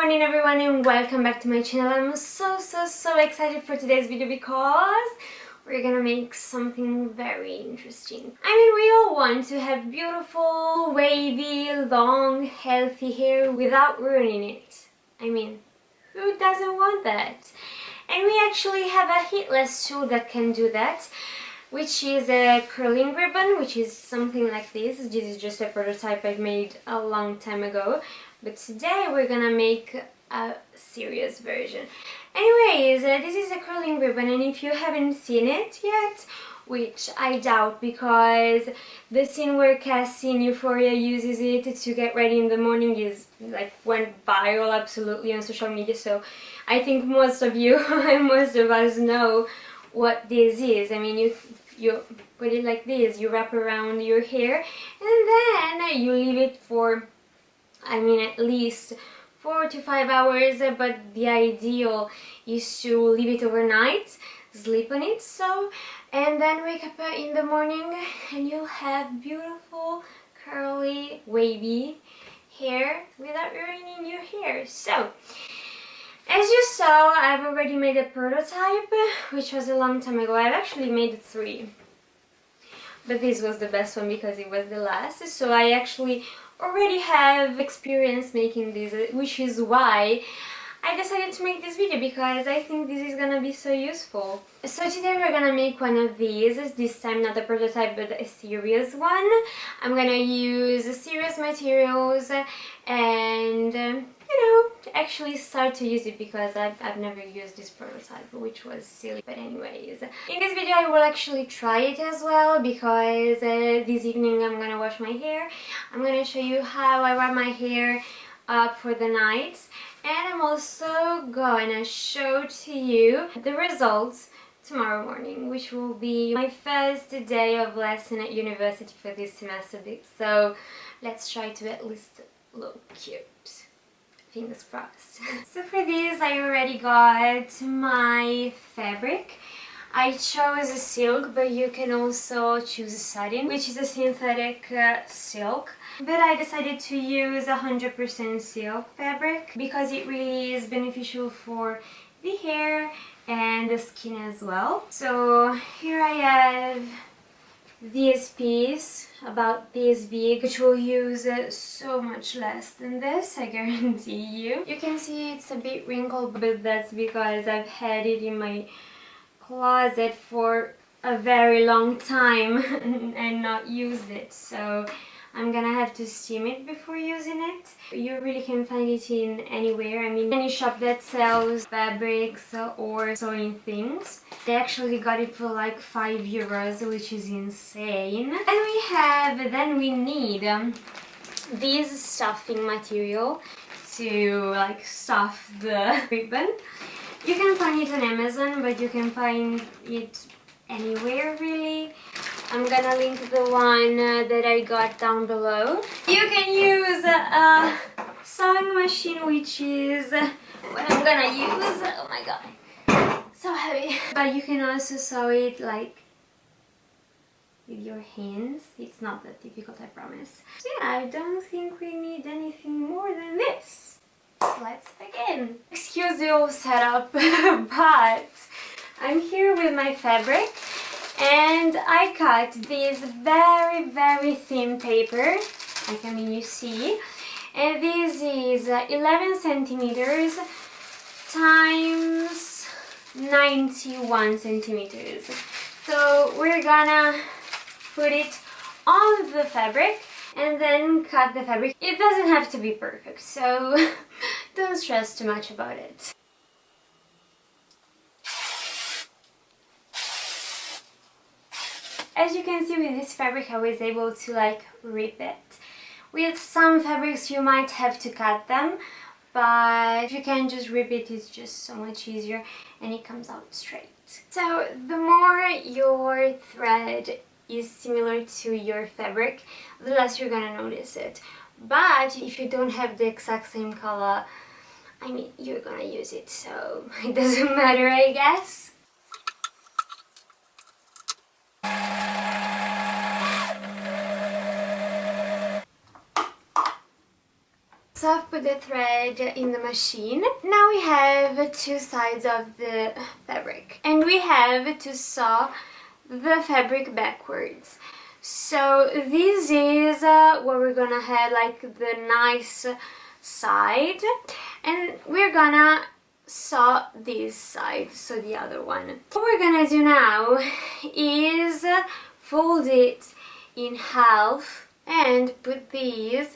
morning everyone and welcome back to my channel. I'm so excited for today's video because we're gonna make something very interesting. I mean, we all want to have beautiful, wavy, long, healthy hair without ruining it. I mean, who doesn't want that? And we actually have a heatless tool that can do that, which is a curling ribbon, which is something like this. This is just a prototype I've made a long time ago, but today we're gonna make a serious version. Anyways, this is a curling ribbon, and if you haven't seen it yet, which I doubt because the scene where Cassie in Euphoria uses it to get ready in the morning is like went viral absolutely on social media, so I think most of you and most of us know what this is. I mean, you put it like this, you wrap around your hair and then you leave it for, I mean, at least 4 to 5 hours, but the ideal is to leave it overnight, sleep on it, and then wake up in the morning and you'll have beautiful, curly, wavy hair without ruining your hair. So, as you saw, I've already made a prototype, which was a long time ago. I've actually made 3, but this was the best one because it was the last. So I actually already have experience making this, which is why I decided to make this video, because I think this is gonna be so useful. So today we're gonna make one of these, this time not a prototype but a serious one. I'm gonna use serious materials and actually start to use it because I've never used this prototype, which was silly. But anyways, in this video I will actually try it as well because this evening I'm gonna wash my hair. I'm gonna show you how I wrap my hair up for the night, and I'm also gonna show to you the results tomorrow morning, which will be my first day of lesson at university for this semester. So let's try to at least look cute. Fingers crossed. So for this I already got my fabric. I chose a silk, but you can also choose a satin, which is a synthetic silk. But I decided to use 100% silk fabric because it really is beneficial for the hair and the skin as well. So here I have this piece about this big, which will use so much less than this, I guarantee you. You can see it's a bit wrinkled, but that's because I've had it in my closet for a very long time and not used it, so I'm gonna have to steam it before using it. You really can find it in anywhere, I mean any shop that sells fabrics or sewing things. They actually got it for like €5, which is insane. And then we need this stuffing material to like stuff the ribbon. You can find it on Amazon, but you can find it anywhere really. I'm gonna link the one that I got down below. You can use a sewing machine, which is what I'm gonna use. Oh my god, so heavy. But you can also sew it like with your hands. It's not that difficult, I promise. So yeah, I don't think we need anything more than this. Let's begin. Excuse the old setup, but I'm here with my fabric and I cut this very thin paper, like I mean you see, and this is 11 centimeters times 91 centimeters. So we're gonna put it on the fabric and then cut the fabric. It doesn't have to be perfect, so don't stress too much about it. As you can see, with this fabric I was able to like rip it. With some fabrics you might have to cut them, but if you can just rip it, it's just so much easier and it comes out straight. So the more your thread is similar to your fabric, the less you're gonna notice it. But if you don't have the exact same color, I mean, you're gonna use it, so it doesn't matter, I guess. So I've put the thread in the machine. Now we have two sides of the fabric and we have to sew the fabric backwards. So this is what we're gonna have, like the nice side, and we're gonna sew this side, so the other one. What we're gonna do now is fold it in half and put these,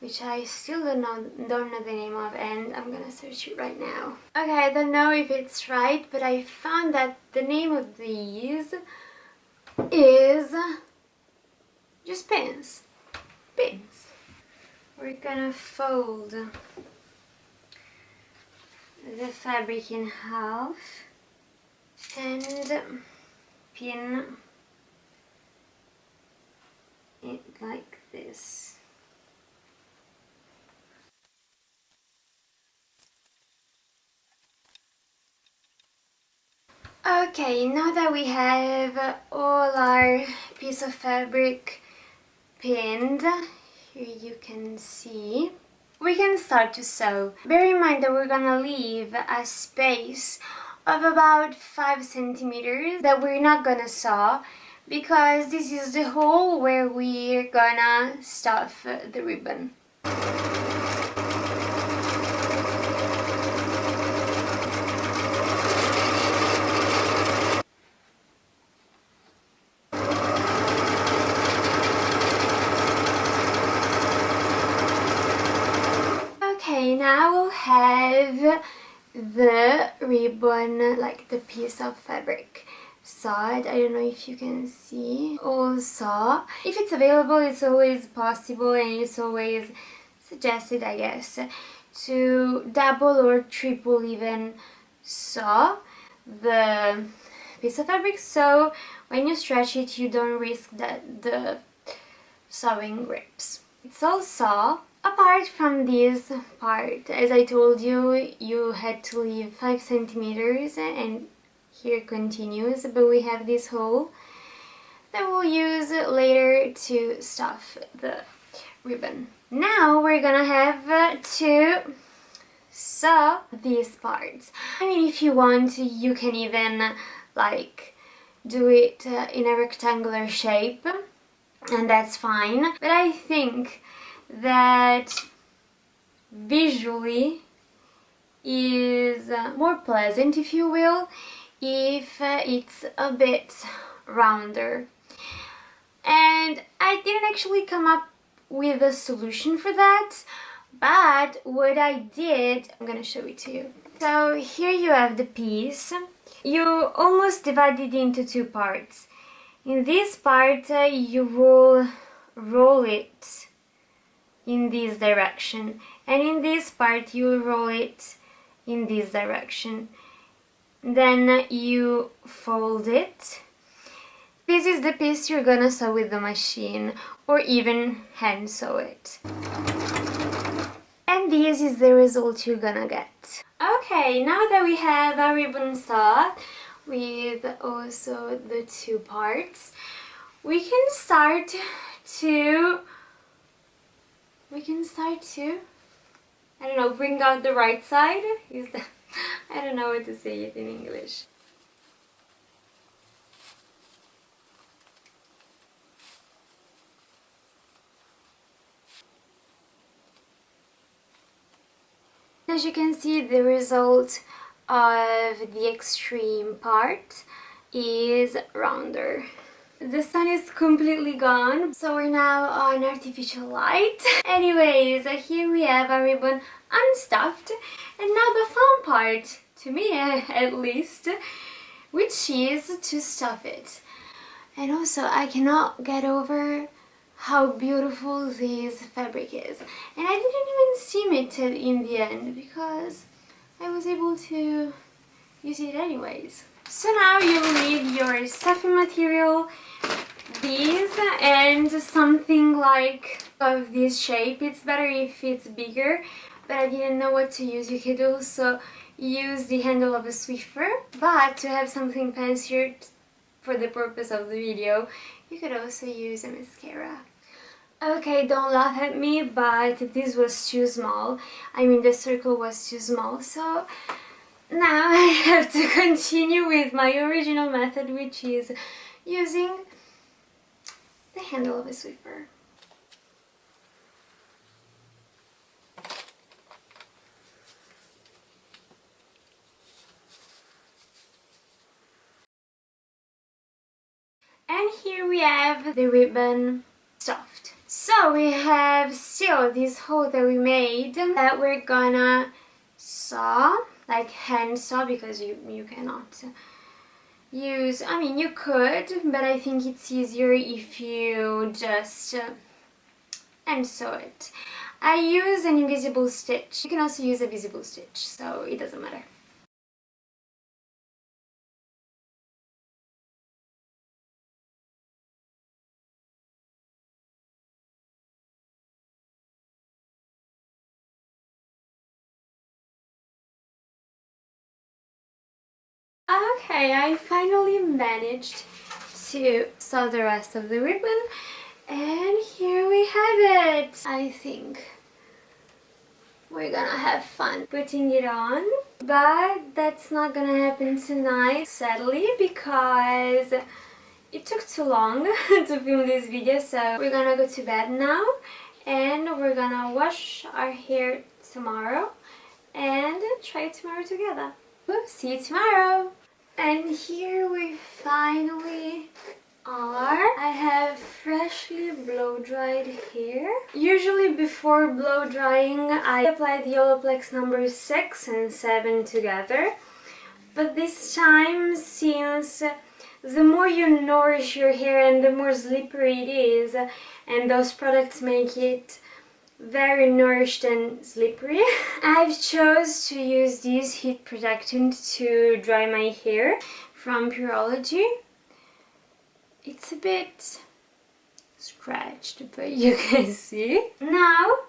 which I still don't know the name of, and I'm gonna search it right now. Okay, I don't know if it's right, but I found that the name of these is just pins. Pins. We're gonna fold the fabric in half and pin it like this. Okay, now that we have all our piece of fabric pinned, here you can see, we can start to sew. Bear in mind that we're gonna leave a space of about 5 centimeters that we're not gonna sew, because this is the hole where we're gonna stuff the ribbon. Okay, now we'll have the ribbon, like the piece of fabric, sewed. I don't know if you can see. Also, if it's available, it's always possible and it's always suggested, I guess, to double or triple even sew the piece of fabric, so when you stretch it you don't risk that the sewing grips. It's also, apart from this part, as I told you, you had to leave 5 centimeters and here continues, but we have this hole that we'll use later to stuff the ribbon. Now we're gonna have to sew these parts. I mean, if you want, you can even like do it in a rectangular shape, and that's fine, but I think that visually is more pleasant, if you will, if it's a bit rounder. And I didn't actually come up with a solution for that, but what I did, I'm gonna show it to you. So here you have the piece. You almost divide it into two parts. In this part you will roll it in this direction, and in this part you will roll it in this direction. Then you fold it. This is the piece you're gonna sew with the machine, or even hand sew it. And this is the result you're gonna get. Okay, now that we have our ribbon sewed with also the two parts, we can start to I don't know, bring out the right side. Is that, I don't know what to say it in English. As you can see, the result of the extreme part is rounder. The sun is completely gone, so we're now on artificial light. Anyways, here we have our ribbon unstuffed, and now the fun part, to me at least, which is to stuff it. And also, I cannot get over how beautiful this fabric is. And I didn't even steam it in the end because I was able to use it anyways. So now you will need your stuffing material, these, and something like of this shape. It's better if it's bigger, but I didn't know what to use. You could also use the handle of a Swiffer, but to have something fancier for the purpose of the video, you could also use a mascara. Okay, don't laugh at me, but this was too small. I mean, the circle was too small, so now I have to continue with my original method, which is using the handle of a sweeper. And here we have the ribbon stuffed. So we have still this hole that we made that we're gonna saw, like hand saw, because you cannot use, I mean you could, but I think it's easier if you just hand saw it. I use an invisible stitch. You can also use a visible stitch, so it doesn't matter. Okay, I finally managed to sew the rest of the ribbon, and here we have it. I think we're gonna have fun putting it on, but that's not gonna happen tonight, sadly, because it took too long to film this video. So we're gonna go to bed now, and we're gonna wash our hair tomorrow and try it tomorrow together. See you tomorrow! And here we finally are. I have freshly blow dried hair. Usually before blow drying I apply the Olaplex number 6 and 7 together. But this time, since the more you nourish your hair and the more slippery it is, and those products make it very nourished and slippery, I've chose to use this heat protectant to dry my hair from Pureology. It's a bit scratched, but you can see. Now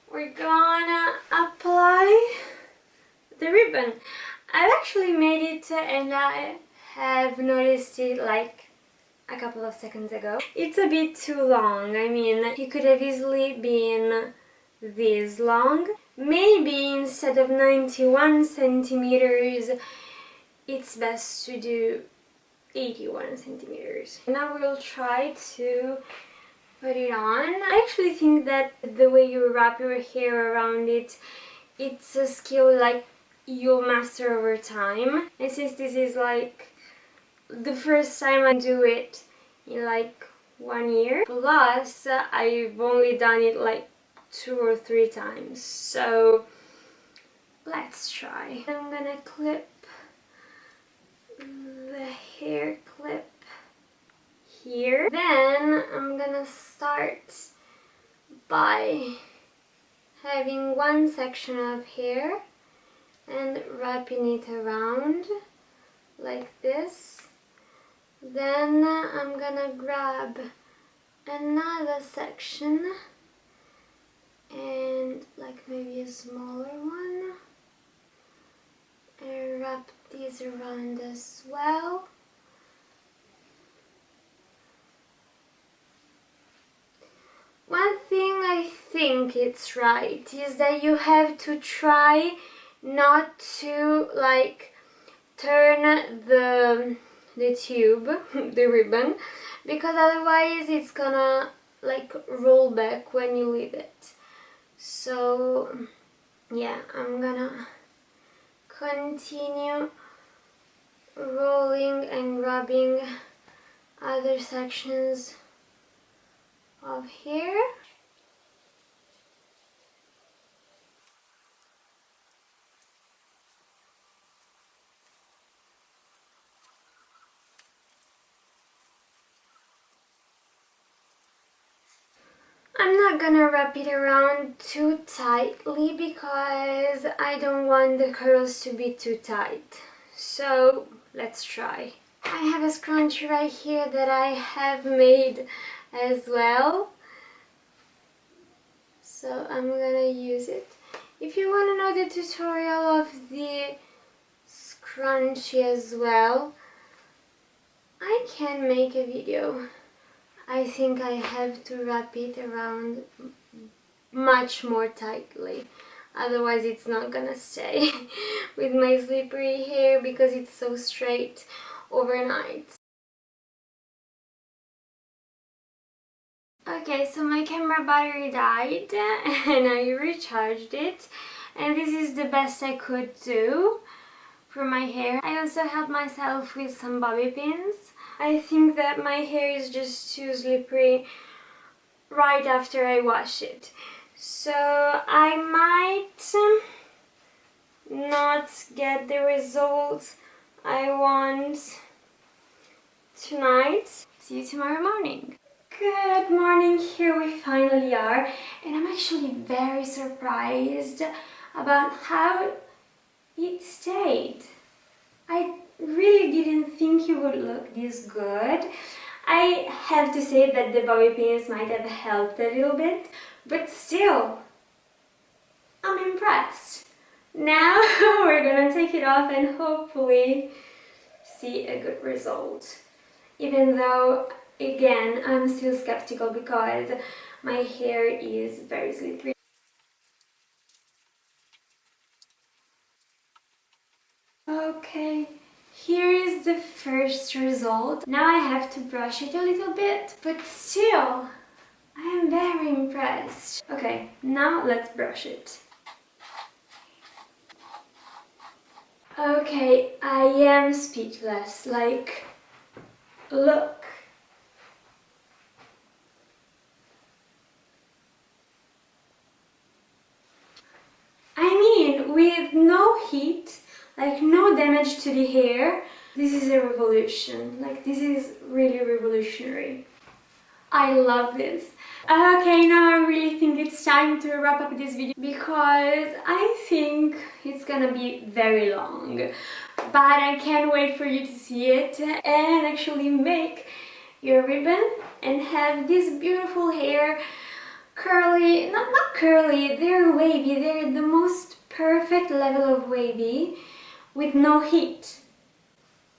we're gonna apply the ribbon. I've actually made it and I have noticed it like a couple of seconds ago. It's a bit too long. I mean, it could have easily been this long. Maybe instead of 91 centimeters, it's best to do 81 centimeters. Now we'll try to put it on. I actually think that the way you wrap your hair around it, it's a skill like you'll master over time. And since this is like the first time I do it in like 1 year, plus I've only done it like 2 or 3 times, so let's try. I'm gonna clip the hair clip here. Then I'm gonna start by having one section of hair and wrapping it around like this. Then I'm gonna grab another section and like maybe a smaller one and wrap these around as well. One thing I think it's right is that you have to try not to like turn the tube, the ribbon, because otherwise it's gonna like roll back when you leave it. So yeah, I'm gonna continue rolling and rubbing other sections of hair. I'm not gonna wrap it around too tightly because I don't want the curls to be too tight. So let's try. I have a scrunchie right here that I have made as well, so I'm gonna use it. If you want to know the tutorial of the scrunchie as well, I can make a video. I think I have to wrap it around much more tightly, otherwise it's not gonna stay with my slippery hair because it's so straight overnight. Okay, so my camera battery died and I recharged it, and this is the best I could do for my hair. I also helped myself with some bobby pins. I think that my hair is just too slippery right after I wash it, so I might not get the results I want tonight. See you tomorrow morning. Good morning, here we finally are, and I'm actually very surprised about how it stayed. I really didn't think it would look this good. I have to say that the bobby pins might have helped a little bit, but still, I'm impressed. Now we're gonna take it off and hopefully see a good result. Even though, again, I'm still skeptical because my hair is very slippery. Okay, here is the first result. Now I have to brush it a little bit, but still, I am very impressed. Okay, now let's brush it. Okay, I am speechless. Like, look. I mean, with no heat, like no damage to the hair, this is a revolution. Like, this is really revolutionary. I love this. Okay, now I really think it's time to wrap up this video because I think it's gonna be very long. But I can't wait for you to see it and actually make your ribbon and have this beautiful hair. Curly, not curly, they're wavy, they're the most perfect level of wavy with no heat.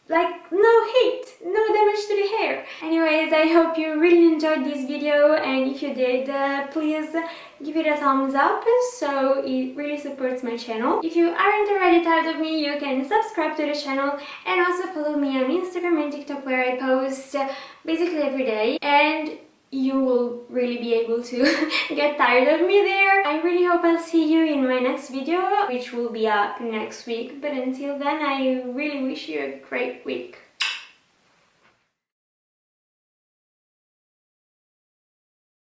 Like, no heat, no damage to the hair. Anyways, I hope you really enjoyed this video, and if you did, please give it a thumbs up, so it really supports my channel. If you aren't already tired of me, you can subscribe to the channel and also follow me on Instagram and TikTok, where I post basically every day, and you will really be able to get tired of me there. I really hope I'll see you in my next video, which will be up next week. But until then, I really wish you a great week.